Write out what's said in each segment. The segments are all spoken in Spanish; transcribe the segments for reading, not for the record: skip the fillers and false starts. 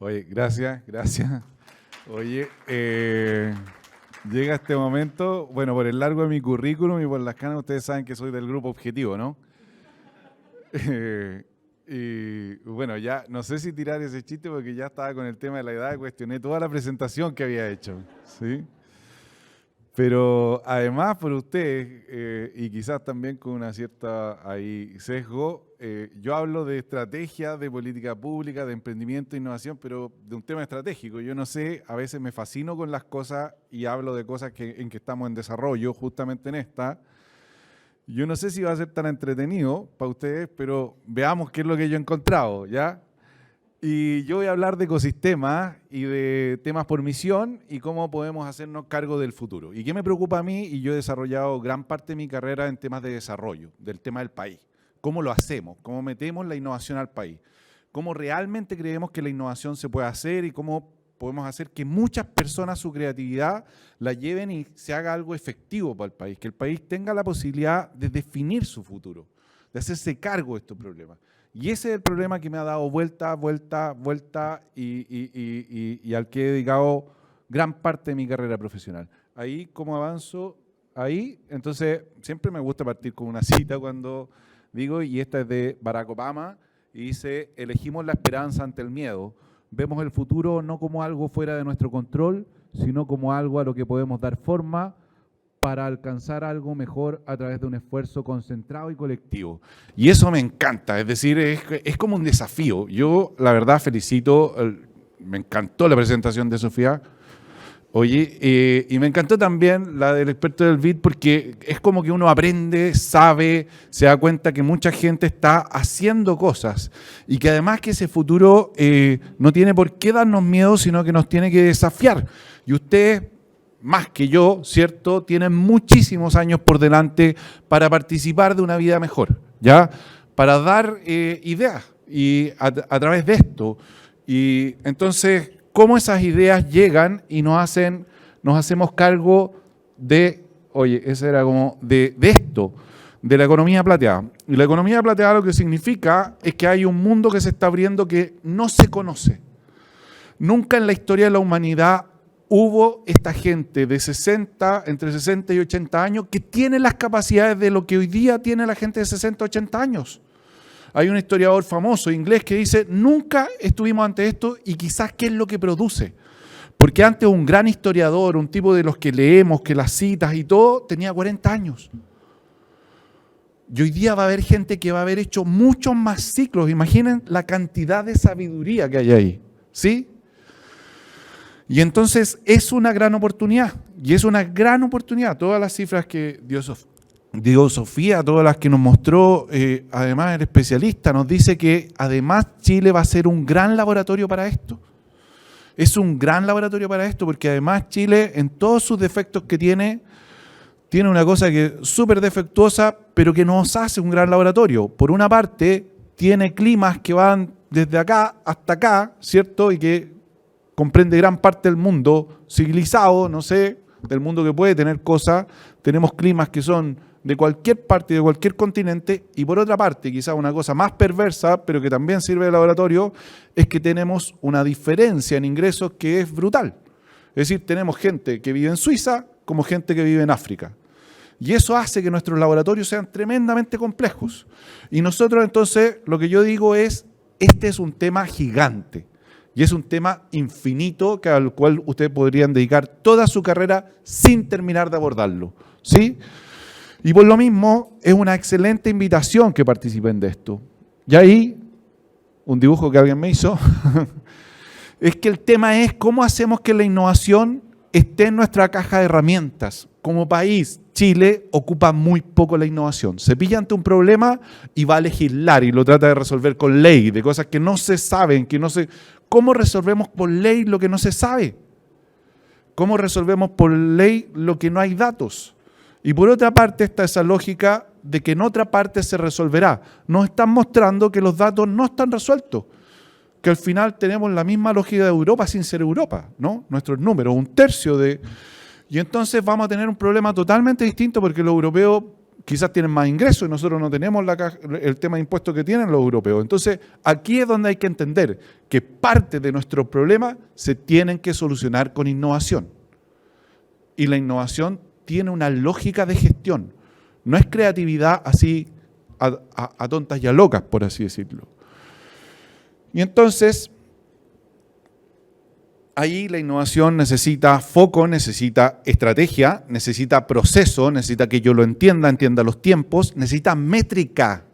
Oye, gracias. Oye, llega este momento, bueno, por el largo de mi currículum y por las canas, ustedes saben que soy del grupo objetivo, ¿no? Y bueno, ya no sé si tirar ese chiste porque ya estaba con el tema de la edad, cuestioné toda la presentación que había hecho, ¿sí? Pero además por ustedes, y quizás también con una cierta ahí sesgo, yo hablo de estrategia, de política pública, de emprendimiento, innovación, pero de un tema estratégico. Yo no sé, a veces me fascino con las cosas y hablo de cosas en que estamos en desarrollo, justamente en esta. Yo no sé si va a ser tan entretenido para ustedes, pero veamos qué es lo que yo he encontrado, ¿ya? Y yo voy a hablar de ecosistemas y de temas por misión y cómo podemos hacernos cargo del futuro. ¿Y qué me preocupa a mí? Y yo he desarrollado gran parte de mi carrera en temas de desarrollo, del tema del país. ¿Cómo lo hacemos? ¿Cómo metemos la innovación al país? ¿Cómo realmente creemos que la innovación se puede hacer y cómo podemos hacer que muchas personas su creatividad la lleven y se haga algo efectivo para el país? Que el país tenga la posibilidad de definir su futuro, de hacerse cargo de estos problemas. Y ese es el problema que me ha dado vuelta y al que he dedicado gran parte de mi carrera profesional. Ahí, ¿cómo avanzo? Ahí, entonces, siempre me gusta partir con una cita cuando digo, y esta es de Barack Obama, y dice, elegimos la esperanza ante el miedo. Vemos el futuro no como algo fuera de nuestro control, sino como algo a lo que podemos dar forma para alcanzar algo mejor a través de un esfuerzo concentrado y colectivo. Y eso me encanta, es decir, es como un desafío. Yo, la verdad, felicito, me encantó la presentación de Sofía. Oye, y me encantó también la del experto del BID porque es como que uno aprende, sabe, se da cuenta que mucha gente está haciendo cosas y que además que ese futuro no tiene por qué darnos miedo, sino que nos tiene que desafiar. Y ustedes, más que yo, ¿cierto?, tienen muchísimos años por delante para participar de una vida mejor, ¿ya? Para dar ideas y a través de esto. Y entonces, ¿cómo esas ideas llegan y nos hacemos cargo de, oye, ese era como de esto, de la economía plateada? Y la economía plateada lo que significa es que hay un mundo que se está abriendo que no se conoce. Nunca en la historia de la humanidad hubo esta gente de entre 60 y 80 años que tiene las capacidades de lo que hoy día tiene la gente de 60, 80 años. Hay un historiador famoso inglés que dice, nunca estuvimos ante esto y quizás qué es lo que produce. Porque antes un gran historiador, un tipo de los que leemos, que las citas y todo, tenía 40 años. Y hoy día va a haber gente que va a haber hecho muchos más ciclos. Imaginen la cantidad de sabiduría que hay ahí, ¿sí? Y entonces es una gran oportunidad, y es una gran oportunidad. Todas las cifras que dio Sofía, todas las que nos mostró, además el especialista, nos dice que además Chile va a ser un gran laboratorio para esto. Es un gran laboratorio para esto, porque además Chile, en todos sus defectos que tiene una cosa que es súper defectuosa, pero que nos hace un gran laboratorio. Por una parte, tiene climas que van desde acá hasta acá, ¿cierto? Y que comprende gran parte del mundo civilizado, no sé, del mundo que puede tener cosas. Tenemos climas que son de cualquier parte, de cualquier continente. Y por otra parte, quizás una cosa más perversa, pero que también sirve de laboratorio, es que tenemos una diferencia en ingresos que es brutal. Es decir, tenemos gente que vive en Suiza como gente que vive en África. Y eso hace que nuestros laboratorios sean tremendamente complejos. Y nosotros entonces, lo que yo digo es, este es un tema gigante. Y es un tema infinito al cual ustedes podrían dedicar toda su carrera sin terminar de abordarlo, ¿sí? Y por lo mismo, es una excelente invitación que participen de esto. Y ahí, un dibujo que alguien me hizo, es que el tema es cómo hacemos que la innovación esté en nuestra caja de herramientas. Como país, Chile ocupa muy poco la innovación. Se pilla ante un problema y va a legislar y lo trata de resolver con ley, de cosas que no se saben, que no se... ¿Cómo resolvemos por ley lo que no se sabe? ¿Cómo resolvemos por ley lo que no hay datos? Y por otra parte está esa lógica de que en otra parte se resolverá. Nos están mostrando que los datos no están resueltos, que al final tenemos la misma lógica de Europa sin ser Europa, ¿no? Nuestros números, un tercio de... Y entonces vamos a tener un problema totalmente distinto porque los europeos quizás tienen más ingresos y nosotros no tenemos el tema de impuestos que tienen los europeos. Entonces, aquí es donde hay que entender que parte de nuestros problemas se tienen que solucionar con innovación. Y la innovación tiene una lógica de gestión. No es creatividad así a tontas y a locas, por así decirlo. Y entonces, ahí la innovación necesita foco, necesita estrategia, necesita proceso, necesita que yo lo entienda los tiempos, necesita métrica.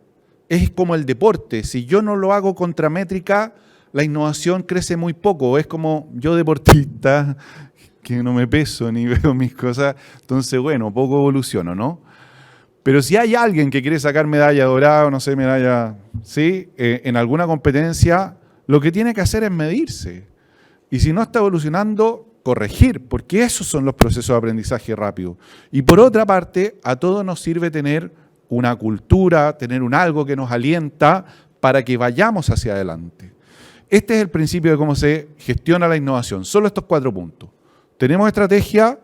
Es como el deporte. Si yo no lo hago contra métrica, la innovación crece muy poco. Es como yo deportista, que no me peso ni veo mis cosas, entonces bueno, poco evoluciono, ¿no? Pero si hay alguien que quiere sacar medalla dorada, no sé, medalla, ¿sí? En alguna competencia, lo que tiene que hacer es medirse. Y si no está evolucionando, corregir, porque esos son los procesos de aprendizaje rápido. Y por otra parte, a todos nos sirve tener una cultura, tener un algo que nos alienta para que vayamos hacia adelante. Este es el principio de cómo se gestiona la innovación. Solo estos 4 puntos. Tenemos estrategia,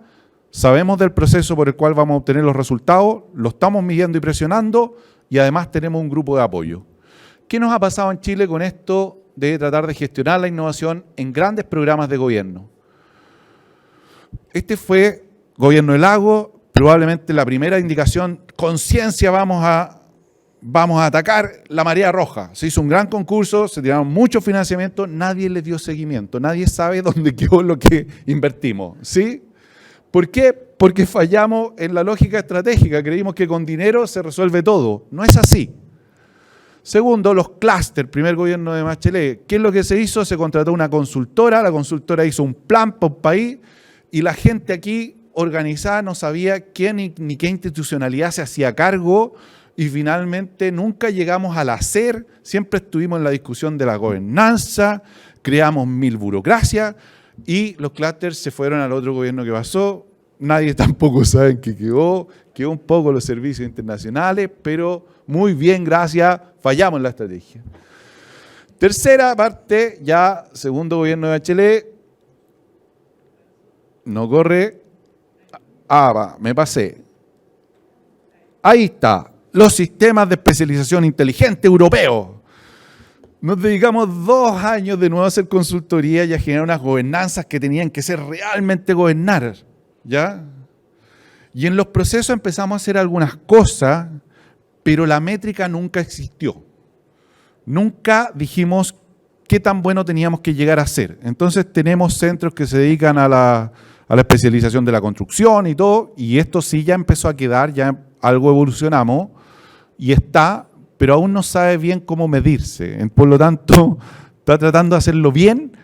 sabemos del proceso por el cual vamos a obtener los resultados, lo estamos midiendo y presionando y además tenemos un grupo de apoyo. ¿Qué nos ha pasado en Chile con esto de tratar de gestionar la innovación en grandes programas de gobierno? Este fue Gobierno del Lago, probablemente la primera indicación, conciencia, vamos a atacar la marea roja. Se hizo un gran concurso, se tiraron muchos financiamientos, nadie le dio seguimiento, nadie sabe dónde quedó lo que invertimos, ¿sí? ¿Por qué? Porque fallamos en la lógica estratégica, creímos que con dinero se resuelve todo. No es así. Segundo, los clústeres, primer gobierno de Bachelet. ¿Qué es lo que se hizo? Se contrató una consultora, la consultora hizo un plan para un país y la gente aquí organizada no sabía quién ni qué institucionalidad se hacía cargo y finalmente nunca llegamos al hacer, siempre estuvimos en la discusión de la gobernanza, creamos 1000 burocracias y los clústeres se fueron al otro gobierno que pasó, nadie tampoco sabe en qué quedó un poco los servicios internacionales, pero muy bien, gracias, fallamos en la estrategia. Tercera parte, ya segundo gobierno de Bachelet, no corre, me pasé. Ahí está, los sistemas de especialización inteligente europeos. Nos dedicamos 2 años de nuevo a hacer consultoría y a generar unas gobernanzas que tenían que ser realmente gobernar, ¿ya? Y en los procesos empezamos a hacer algunas cosas, pero la métrica nunca existió. Nunca dijimos qué tan bueno teníamos que llegar a ser. Entonces tenemos centros que se dedican a la especialización de la construcción y todo, y esto sí ya empezó a quedar, ya algo evolucionamos, y está, pero aún no sabe bien cómo medirse. Por lo tanto, está tratando de hacerlo bien,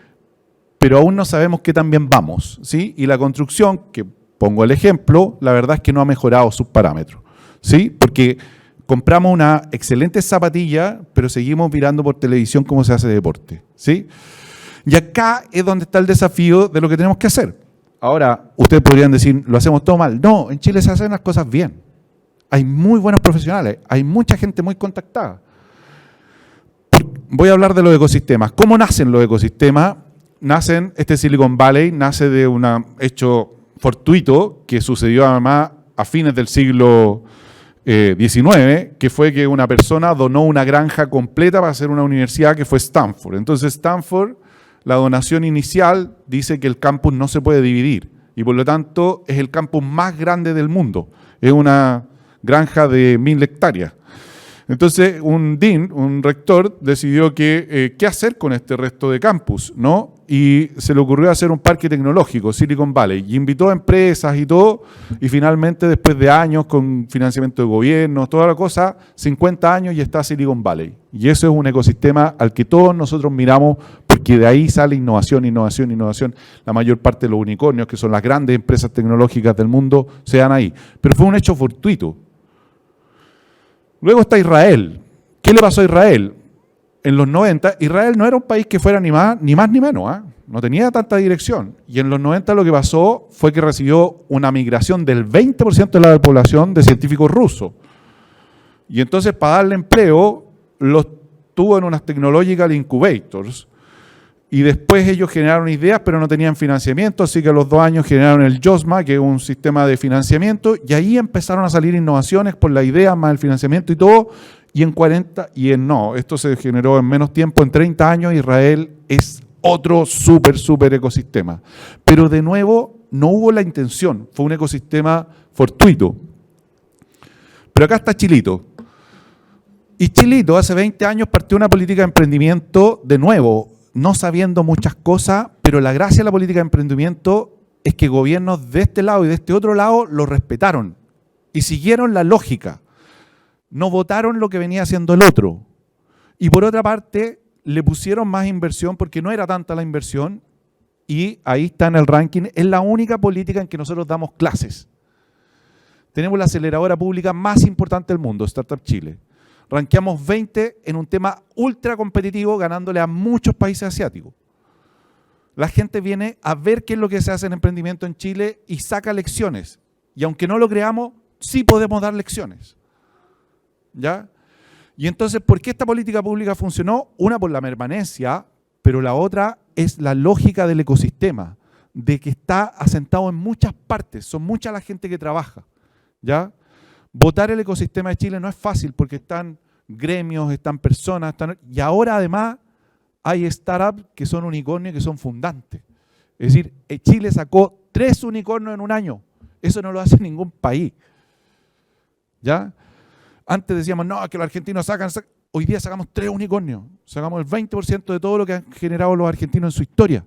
pero aún no sabemos qué tan bien vamos, ¿sí? Y la construcción, que pongo el ejemplo, la verdad es que no ha mejorado sus parámetros, ¿sí? Porque compramos una excelente zapatilla, pero seguimos mirando por televisión cómo se hace deporte, ¿sí? Y acá es donde está el desafío de lo que tenemos que hacer. Ahora, ustedes podrían decir, ¿lo hacemos todo mal? No, en Chile se hacen las cosas bien. Hay muy buenos profesionales, hay mucha gente muy contactada. Voy a hablar de los ecosistemas. ¿Cómo nacen los ecosistemas? Este Silicon Valley nace de un hecho fortuito que sucedió además a fines del siglo XIX, que fue que una persona donó una granja completa para hacer una universidad que fue Stanford. Entonces Stanford, la donación inicial dice que el campus no se puede dividir y por lo tanto es el campus más grande del mundo. Es una granja de 1000 hectáreas. Entonces, un dean, un rector, decidió qué hacer con este resto de campus, ¿no? Y se le ocurrió hacer un parque tecnológico, Silicon Valley, y invitó a empresas y todo, y finalmente, después de años, con financiamiento de gobierno, toda la cosa, 50 años y está Silicon Valley. Y eso es un ecosistema al que todos nosotros miramos, porque de ahí sale innovación, innovación, innovación. La mayor parte de los unicornios, que son las grandes empresas tecnológicas del mundo, se dan ahí. Pero fue un hecho fortuito. Luego está Israel. ¿Qué le pasó a Israel? En los 90, Israel no era un país que fuera ni más ni menos, ¿eh? No tenía tanta dirección. Y en los 90 lo que pasó fue que recibió una migración del 20% de la población de científicos rusos. Y entonces para darle empleo, los tuvo en unas technological incubators. Y después ellos generaron ideas, pero no tenían financiamiento, así que a los 2 años generaron el YOSMA, que es un sistema de financiamiento, y ahí empezaron a salir innovaciones por la idea, más el financiamiento y todo, no, esto se generó en menos tiempo, en 30 años, Israel es otro súper ecosistema. Pero de nuevo, no hubo la intención, fue un ecosistema fortuito. Pero acá está Chilito. Y Chilito hace 20 años partió una política de emprendimiento de nuevo, no sabiendo muchas cosas, pero la gracia de la política de emprendimiento es que gobiernos de este lado y de este otro lado lo respetaron y siguieron la lógica. No votaron lo que venía haciendo el otro. Y por otra parte, le pusieron más inversión porque no era tanta la inversión y ahí está en el ranking. Es la única política en que nosotros damos clases. Tenemos la aceleradora pública más importante del mundo, Startup Chile. Ranqueamos 20 en un tema ultra competitivo, ganándole a muchos países asiáticos. La gente viene a ver qué es lo que se hace en emprendimiento en Chile y saca lecciones. Y aunque no lo creamos, sí podemos dar lecciones. ¿Ya? Y entonces, ¿por qué esta política pública funcionó? Una, por la permanencia, pero la otra es la lógica del ecosistema, de que está asentado en muchas partes, son mucha la gente que trabaja. ¿Ya? Votar el ecosistema de Chile no es fácil porque están gremios, están personas, y ahora además hay startups que son unicornios y que son fundantes. Es decir, Chile sacó 3 unicornios en un año. Eso no lo hace ningún país. ¿Ya? Antes decíamos, no, que los argentinos sacan. Hoy día sacamos 3 unicornios. Sacamos el 20% de todo lo que han generado los argentinos en su historia.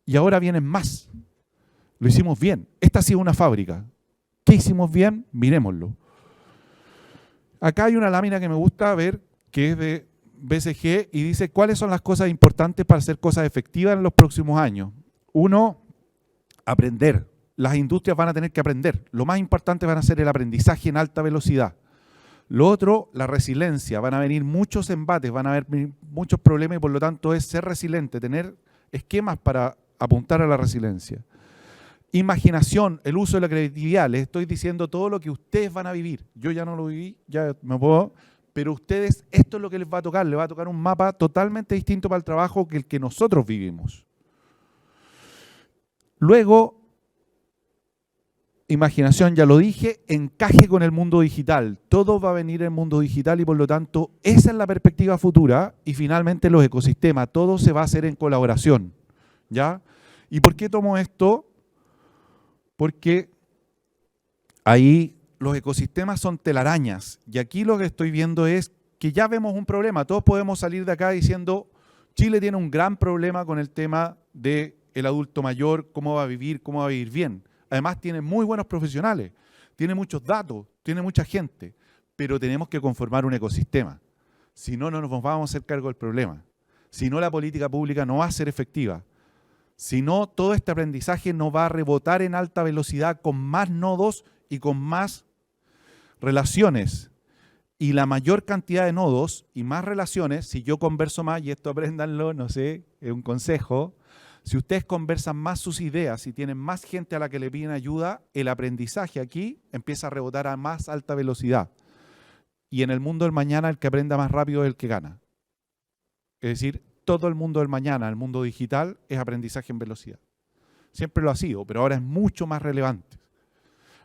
Y ahora vienen más. Lo hicimos bien. Esta ha sido una fábrica. ¿Qué hicimos bien? Miremoslo. Acá hay una lámina que me gusta ver, que es de BCG, y dice cuáles son las cosas importantes para hacer cosas efectivas en los próximos años. 1, aprender. Las industrias van a tener que aprender. Lo más importante van a ser el aprendizaje en alta velocidad. Lo otro, la resiliencia. Van a venir muchos embates, van a haber muchos problemas y por lo tanto es ser resiliente, tener esquemas para apuntar a la resiliencia. Imaginación, el uso de la creatividad. Les estoy diciendo todo lo que ustedes van a vivir. Yo ya no lo viví, ya me puedo, pero ustedes, esto es lo que les va a tocar. Les va a tocar un mapa totalmente distinto para el trabajo que el que nosotros vivimos. Luego, imaginación, ya lo dije, encaje con el mundo digital. Todo va a venir en el mundo digital y por lo tanto, esa es la perspectiva futura. Y finalmente los ecosistemas, todo se va a hacer en colaboración. ¿Ya? ¿Y por qué tomo esto? Porque ahí los ecosistemas son telarañas y aquí lo que estoy viendo es que ya vemos un problema. Todos podemos salir de acá diciendo Chile tiene un gran problema con el tema del adulto mayor, cómo va a vivir bien. Además tiene muy buenos profesionales, tiene muchos datos, tiene mucha gente, pero tenemos que conformar un ecosistema. Si no, no nos vamos a hacer cargo del problema. Si no, la política pública no va a ser efectiva. Si no, todo este aprendizaje no va a rebotar en alta velocidad con más nodos y con más relaciones. Y la mayor cantidad de nodos y más relaciones, si yo converso más, y esto apréndanlo, no sé, es un consejo, si ustedes conversan más sus ideas y tienen más gente a la que le piden ayuda, el aprendizaje aquí empieza a rebotar a más alta velocidad. Y en el mundo del mañana, el que aprenda más rápido es el que gana. Es decir, todo el mundo del mañana, el mundo digital, es aprendizaje en velocidad. Siempre lo ha sido, pero ahora es mucho más relevante.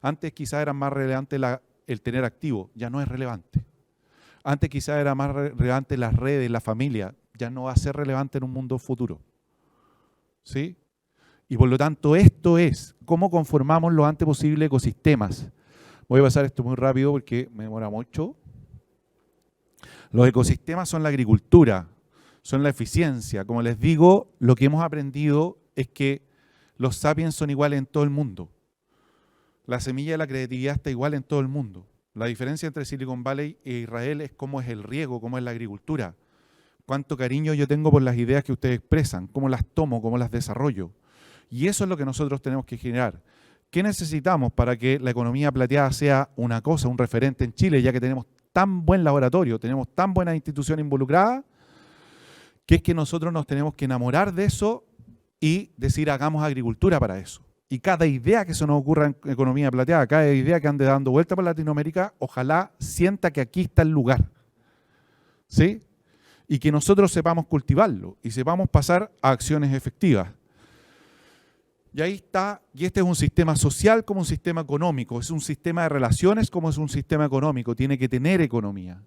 Antes quizás era más relevante el tener activo, ya no es relevante. Antes quizás era más relevante las redes, la familia, ya no va a ser relevante en un mundo futuro. ¿Sí? Y por lo tanto esto es cómo conformamos lo antes posible ecosistemas. Voy a pasar esto muy rápido porque me demora mucho. Los ecosistemas son la agricultura, son la eficiencia. Como les digo, lo que hemos aprendido es que los sapiens son iguales en todo el mundo. La semilla de la creatividad está igual en todo el mundo. La diferencia entre Silicon Valley e Israel es cómo es el riego, cómo es la agricultura. Cuánto cariño yo tengo por las ideas que ustedes expresan, cómo las tomo, cómo las desarrollo. Y eso es lo que nosotros tenemos que generar. ¿Qué necesitamos para que la economía plateada sea una cosa, un referente en Chile, ya que tenemos tan buen laboratorio, tenemos tan buena institución involucrada, que es que nosotros nos tenemos que enamorar de eso y decir hagamos agricultura para eso? Y cada idea que se nos ocurra en economía plateada, cada idea que ande dando vuelta por Latinoamérica, ojalá sienta que aquí está el lugar. ¿Sí? y que nosotros sepamos cultivarlo y sepamos pasar a acciones efectivas. Y ahí está, y este es un sistema social como un sistema económico, es un sistema de relaciones como es un sistema económico, tiene que tener economía.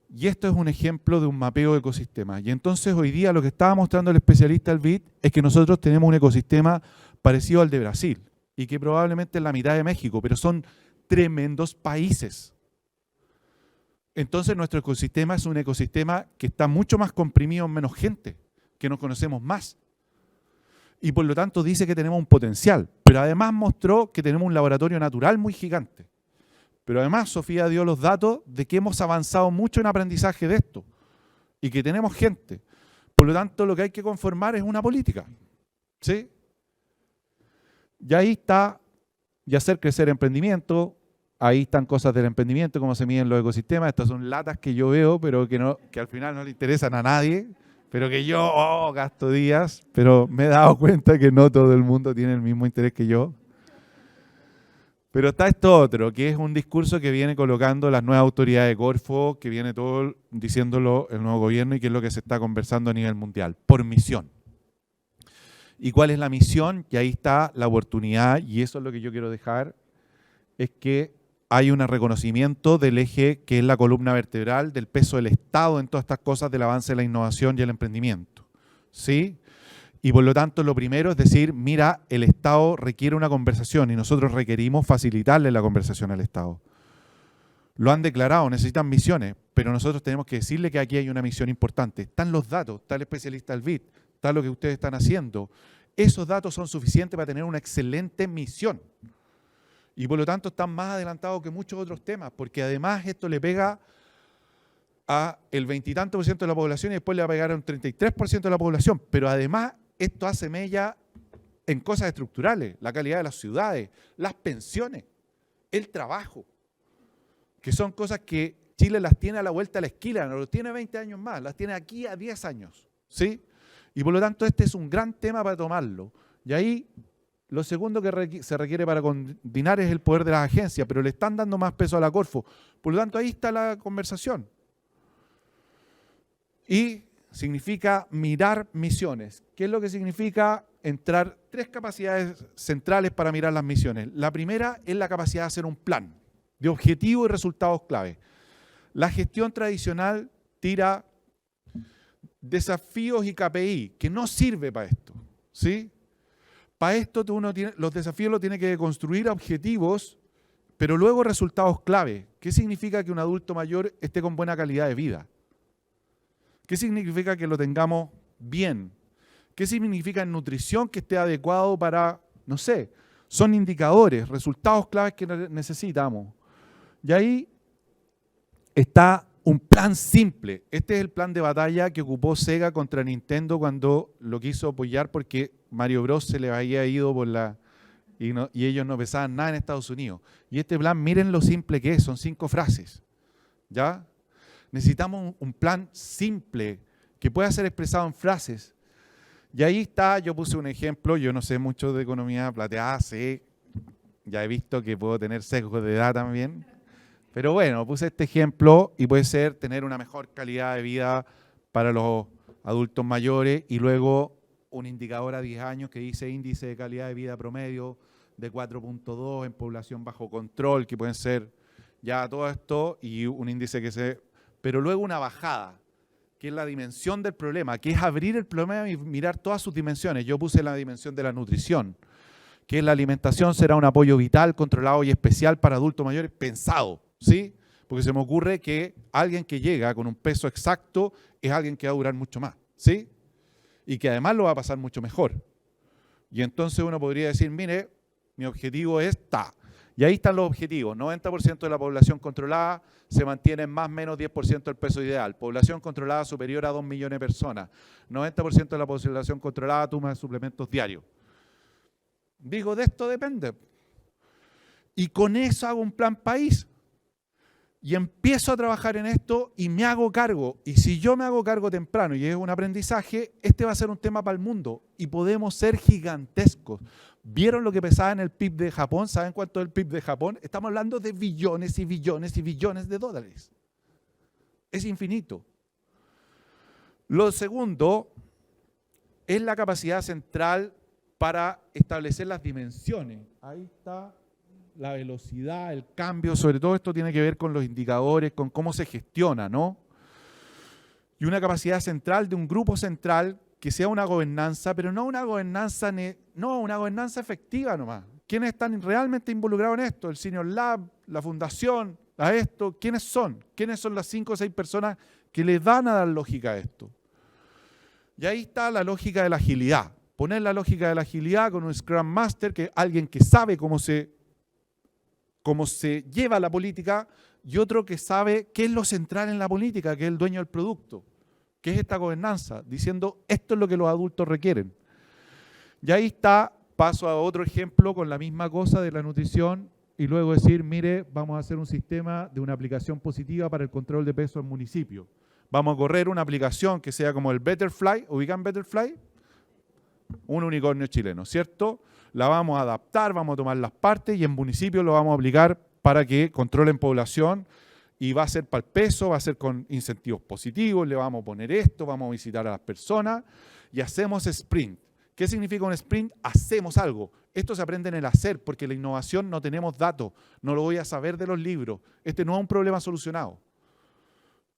Y esto es un ejemplo de un mapeo de ecosistemas. Y entonces hoy día lo que estaba mostrando el especialista del BID es que nosotros tenemos un ecosistema parecido al de Brasil y que probablemente es la mitad de México, pero son tremendos países. Entonces nuestro ecosistema es un ecosistema que está mucho más comprimido en menos gente, que nos conocemos más. Y por lo tanto dice que tenemos un potencial, pero además mostró que tenemos un laboratorio natural muy gigante. Pero además Sofía dio los datos de que hemos avanzado mucho en aprendizaje de esto y que tenemos gente. Por lo tanto, lo que hay que conformar es una política. ¿Sí? Y ahí está, y hacer crecer emprendimiento, ahí están cosas del emprendimiento, cómo se miden los ecosistemas. Estas son latas que yo veo, pero que al final no le interesan a nadie. Pero que yo gasto días, pero me he dado cuenta que no todo el mundo tiene el mismo interés que yo. Pero está esto otro, que es un discurso que viene colocando las nuevas autoridades de Corfo, que viene todo diciéndolo el nuevo gobierno y que es lo que se está conversando a nivel mundial, por misión. ¿Y cuál es la misión? Y ahí está la oportunidad, y eso es lo que yo quiero dejar, es que hay un reconocimiento del eje que es la columna vertebral del peso del Estado en todas estas cosas del avance de la innovación y el emprendimiento. ¿Sí? Y por lo tanto lo primero es decir, mira, el Estado requiere una conversación y nosotros requerimos facilitarle la conversación al Estado. Lo han declarado, necesitan misiones, pero nosotros tenemos que decirle que aquí hay una misión importante. Están los datos, está el especialista del BID, está lo que ustedes están haciendo. Esos datos son suficientes para tener una excelente misión. Y por lo tanto están más adelantados que muchos otros temas, porque además esto le pega a el 20 y tanto % de la población y después le va a pegar a un 33% de la población. Pero además esto hace mella en cosas estructurales, la calidad de las ciudades, las pensiones, el trabajo, que son cosas que Chile las tiene a la vuelta de la esquina, no lo tiene 20 años más, las tiene aquí a 10 años. ¿Sí? Y por lo tanto este es un gran tema para tomarlo. Y ahí lo segundo que se requiere para coordinar es el poder de las agencias, pero le están dando más peso a la Corfo. Por lo tanto, ahí está la conversación. Y significa mirar misiones. ¿Qué es lo que significa? Entrar 3 capacidades centrales para mirar las misiones. La primera es la capacidad de hacer un plan de objetivos y resultados clave. La gestión tradicional tira desafíos y KPI, que no sirve para esto. ¿Sí? Para esto los desafíos los tiene que construir a objetivos, pero luego resultados clave. ¿Qué significa que un adulto mayor esté con buena calidad de vida? ¿Qué significa que lo tengamos bien? ¿Qué significa en nutrición que esté adecuado para, no sé, son indicadores, resultados claves que necesitamos? Y ahí está un plan simple. Este es el plan de batalla que ocupó Sega contra Nintendo cuando lo quiso apoyar porque Mario Bros. Se le había ido por y ellos no pesaban nada en Estados Unidos. Y este plan, miren lo simple que es, son 5 frases. ¿Ya? Necesitamos un plan simple que pueda ser expresado en frases. Y ahí está, yo puse un ejemplo, yo no sé mucho de economía plateada, sé, ya he visto que puedo tener sesgos de edad también. Pero bueno, puse este ejemplo y puede ser tener una mejor calidad de vida para los adultos mayores y luego un indicador a 10 años que dice índice de calidad de vida promedio de 4.2 en población bajo control, que pueden ser ya todo esto y un índice que se... Pero luego una bajada, que es la dimensión del problema, que es abrir el problema y mirar todas sus dimensiones. Yo puse la dimensión de la nutrición, que la alimentación será un apoyo vital, controlado y especial para adultos mayores, pensado. ¿Sí? Porque se me ocurre que alguien que llega con un peso exacto es alguien que va a durar mucho más, ¿sí? Y que además lo va a pasar mucho mejor. Y entonces uno podría decir, mire, mi objetivo es ta. Y ahí están los objetivos. 90% de la población controlada se mantiene en más o menos 10% del peso ideal. Población controlada superior a 2 millones de personas. 90% de la población controlada toma suplementos diarios. Digo, de esto depende. Y con eso hago un plan país. Y empiezo a trabajar en esto y me hago cargo. Y si yo me hago cargo temprano y es un aprendizaje, este va a ser un tema para el mundo. Y podemos ser gigantescos. ¿Vieron lo que pesaba en el PIB de Japón? ¿Saben cuánto es el PIB de Japón? Estamos hablando de billones y billones y billones de dólares. Es infinito. Lo segundo es la capacidad central para establecer las dimensiones. Ahí está la velocidad, el cambio, sobre todo esto tiene que ver con los indicadores, con cómo se gestiona, ¿no? Y una capacidad central de un grupo central que sea una gobernanza, pero no una gobernanza, una gobernanza efectiva nomás. ¿Quiénes están realmente involucrados en esto? El Senior Lab, la fundación, a esto. ¿Quiénes son? ¿Quiénes son las 5 o 6 personas que le van a dar lógica a esto? Y ahí está la lógica de la agilidad. Poner la lógica de la agilidad con un Scrum Master, que es alguien que sabe cómo se lleva la política, y otro que sabe qué es lo central en la política, que es el dueño del producto, que es esta gobernanza, diciendo esto es lo que los adultos requieren. Y ahí está, paso a otro ejemplo con la misma cosa de la nutrición, y luego decir, mire, vamos a hacer un sistema de una aplicación positiva para el control de peso en municipio. Vamos a correr una aplicación que sea como el Betterfly, ¿ubican Betterfly? Un unicornio chileno, ¿cierto? La vamos a adaptar, vamos a tomar las partes y en municipios lo vamos a aplicar para que controlen población y va a ser para el peso, va a ser con incentivos positivos, le vamos a poner esto, vamos a visitar a las personas y hacemos sprint. ¿Qué significa un sprint? Hacemos algo. Esto se aprende en el hacer porque la innovación no tenemos datos, no lo voy a saber de los libros. Este no es un problema solucionado.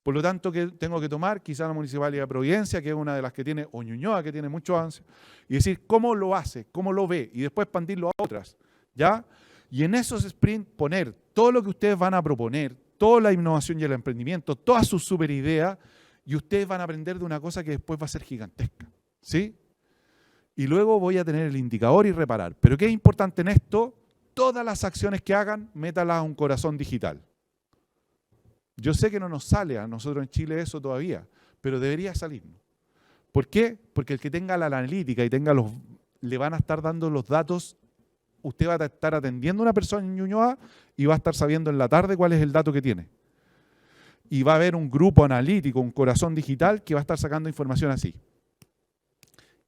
Por lo tanto, ¿qué tengo que tomar? Quizá la Municipalidad de Providencia, que es una de las que tiene, o Ñuñoa, que tiene mucho avance, y decir cómo lo hace, cómo lo ve, y después expandirlo a otras, ¿ya? Y en esos sprints poner todo lo que ustedes van a proponer, toda la innovación y el emprendimiento, todas sus super ideas, y ustedes van a aprender de una cosa que después va a ser gigantesca, ¿sí? Y luego voy a tener el indicador y reparar. Pero ¿qué es importante en esto? Todas las acciones que hagan, métalas a un corazón digital. Yo sé que no nos sale a nosotros en Chile eso todavía, pero debería salirnos. ¿Por qué? Porque el que tenga la analítica y le van a estar dando los datos, usted va a estar atendiendo a una persona en Ñuñoa y va a estar sabiendo en la tarde cuál es el dato que tiene. Y va a haber un grupo analítico, un corazón digital que va a estar sacando información así.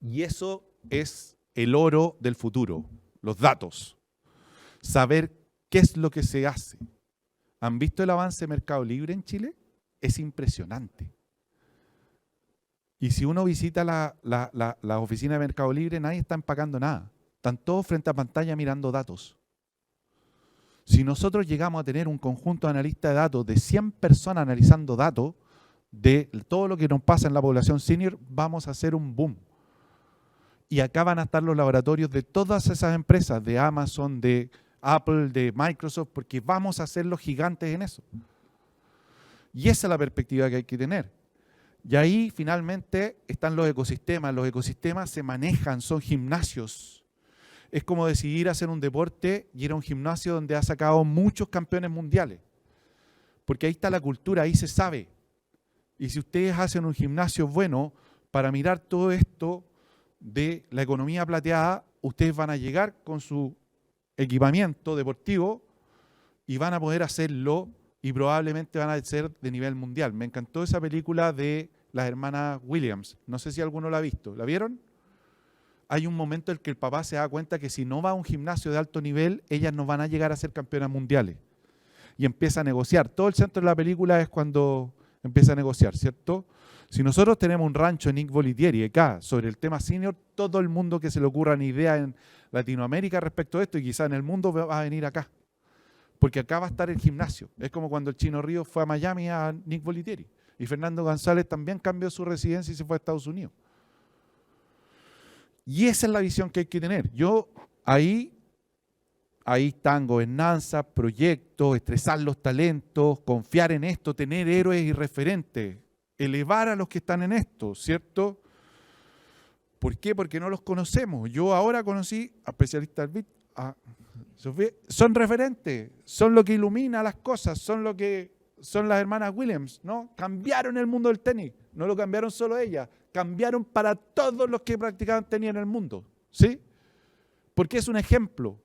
Y eso es el oro del futuro, los datos. Saber qué es lo que se hace. ¿Han visto el avance de Mercado Libre en Chile? Es impresionante. Y si uno visita la oficina de Mercado Libre, nadie está empacando nada. Están todos frente a pantalla mirando datos. Si nosotros llegamos a tener un conjunto de analistas de datos de 100 personas analizando datos de todo lo que nos pasa en la población senior, vamos a hacer un boom. Y acá van a estar los laboratorios de todas esas empresas, de Amazon, de Apple, de Microsoft, porque vamos a ser los gigantes en eso. Y esa es la perspectiva que hay que tener. Y ahí finalmente están los ecosistemas. Los ecosistemas se manejan, son gimnasios. Es como decidir hacer un deporte y ir a un gimnasio donde ha sacado muchos campeones mundiales. Porque ahí está la cultura, ahí se sabe. Y si ustedes hacen un gimnasio bueno para mirar todo esto de la economía plateada, ustedes van a llegar con su equipamiento deportivo y van a poder hacerlo y probablemente van a ser de nivel mundial. Me encantó esa película de las hermanas Williams. No sé si alguno la ha visto. ¿La vieron? Hay un momento en que el papá se da cuenta que si no va a un gimnasio de alto nivel, ellas no van a llegar a ser campeonas mundiales. Y empieza a negociar. Todo el centro de la película es cuando empieza a negociar, ¿cierto? Si nosotros tenemos un rancho en Nick Volitieri acá sobre el tema senior, todo el mundo que se le ocurran ideas en Latinoamérica respecto a esto y quizá en el mundo va a venir acá. Porque acá va a estar el gimnasio. Es como cuando el Chino Ríos fue a Miami a Nick Volitieri. Y Fernando González también cambió su residencia y se fue a Estados Unidos. Y esa es la visión que hay que tener. Ahí están gobernanza, proyectos, estresar los talentos, confiar en esto, tener héroes y referentes, elevar a los que están en esto, ¿cierto? ¿Por qué? Porque no los conocemos. Yo ahora conocí a especialistas del BIT, a Sofía, son referentes, son lo que ilumina las cosas, son lo que son las hermanas Williams, ¿no? Cambiaron el mundo del tenis, no lo cambiaron solo ellas, cambiaron para todos los que practicaban tenis en el mundo, ¿sí? Porque es un ejemplo,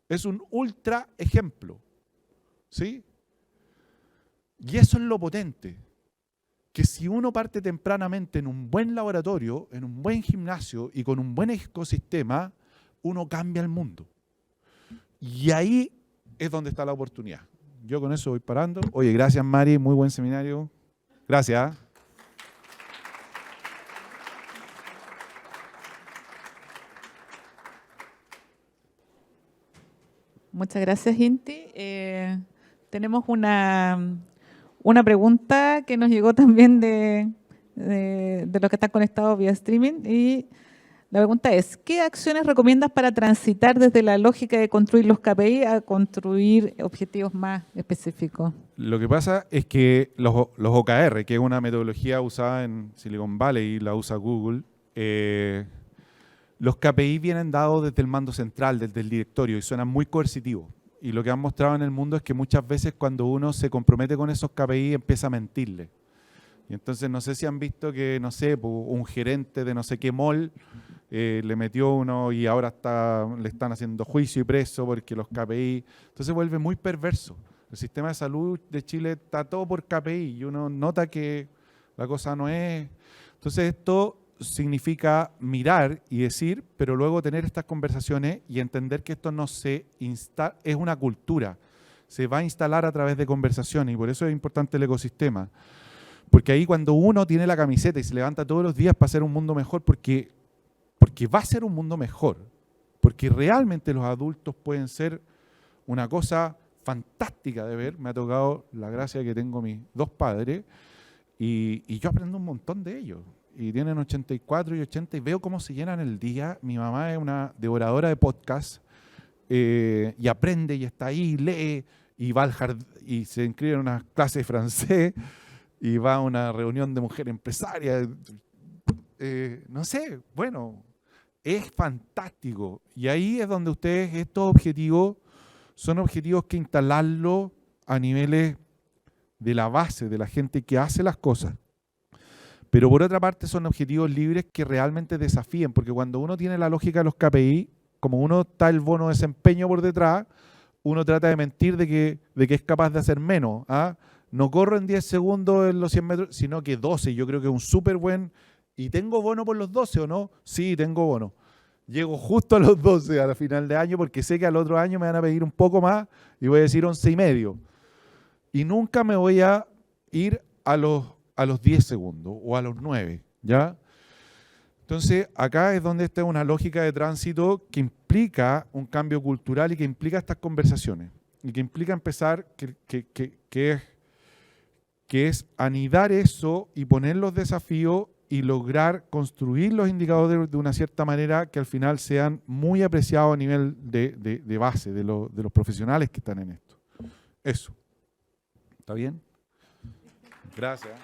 es un ultra ejemplo, ¿sí? Y eso es lo potente, que si uno parte tempranamente en un buen laboratorio, en un buen gimnasio y con un buen ecosistema, uno cambia el mundo. Y ahí es donde está la oportunidad. Yo con eso voy parando. Oye, gracias Mari, muy buen seminario. Gracias. Muchas gracias, Inti. Tenemos una pregunta que nos llegó también de los que están conectados vía streaming, y la pregunta es: ¿qué acciones recomiendas para transitar desde la lógica de construir los KPI a construir objetivos más específicos? Lo que pasa es que los OKR, que es una metodología usada en Silicon Valley y la usa Google, los KPI vienen dados desde el mando central, desde el directorio, y suenan muy coercitivos. Y lo que han mostrado en el mundo es que muchas veces cuando uno se compromete con esos KPI empieza a mentirle. Y entonces no sé si han visto que, no sé, un gerente de no sé qué mall le metió uno y ahora le están haciendo juicio y preso porque los KPI... Entonces vuelve muy perverso. El sistema de salud de Chile está todo por KPI y uno nota que la cosa no es... Entonces esto significa mirar y decir, pero luego tener estas conversaciones y entender que esto no se instala, es una cultura, se va a instalar a través de conversaciones y por eso es importante el ecosistema. Porque ahí cuando uno tiene la camiseta y se levanta todos los días para hacer un mundo mejor, porque va a ser un mundo mejor, porque realmente los adultos pueden ser una cosa fantástica de ver. Me ha tocado la gracia de que tengo mis dos padres y yo aprendo un montón de ellos. Y tienen 84 y 80 y veo cómo se llenan el día. Mi mamá es una devoradora de podcast y aprende y está ahí, lee y va y se inscribe en una clase de francés y va a una reunión de mujeres empresarias. No sé, bueno, es fantástico. Y ahí es donde ustedes, estos objetivos, son objetivos que instalarlo a niveles de la base, de la gente que hace las cosas. Pero por otra parte son objetivos libres que realmente desafíen, porque cuando uno tiene la lógica de los KPI, como uno está el bono de desempeño por detrás, uno trata de mentir de que es capaz de hacer menos. ¿Ah? No corro en 10 segundos en los 100 metros, sino que 12. Yo creo que es un súper buen... ¿Y tengo bono por los 12 o no? Sí, tengo bono. Llego justo a los 12 a la final de año porque sé que al otro año me van a pedir un poco más y voy a decir 11 y medio. Y nunca me voy a ir a los 10 segundos o a los 9, ¿ya? Entonces, acá es donde está una lógica de tránsito que implica un cambio cultural y que implica estas conversaciones y que implica empezar, que es anidar eso y poner los desafíos y lograr construir los indicadores de una cierta manera que al final sean muy apreciados a nivel de base de los profesionales que están en esto. Eso. ¿Está bien? Gracias.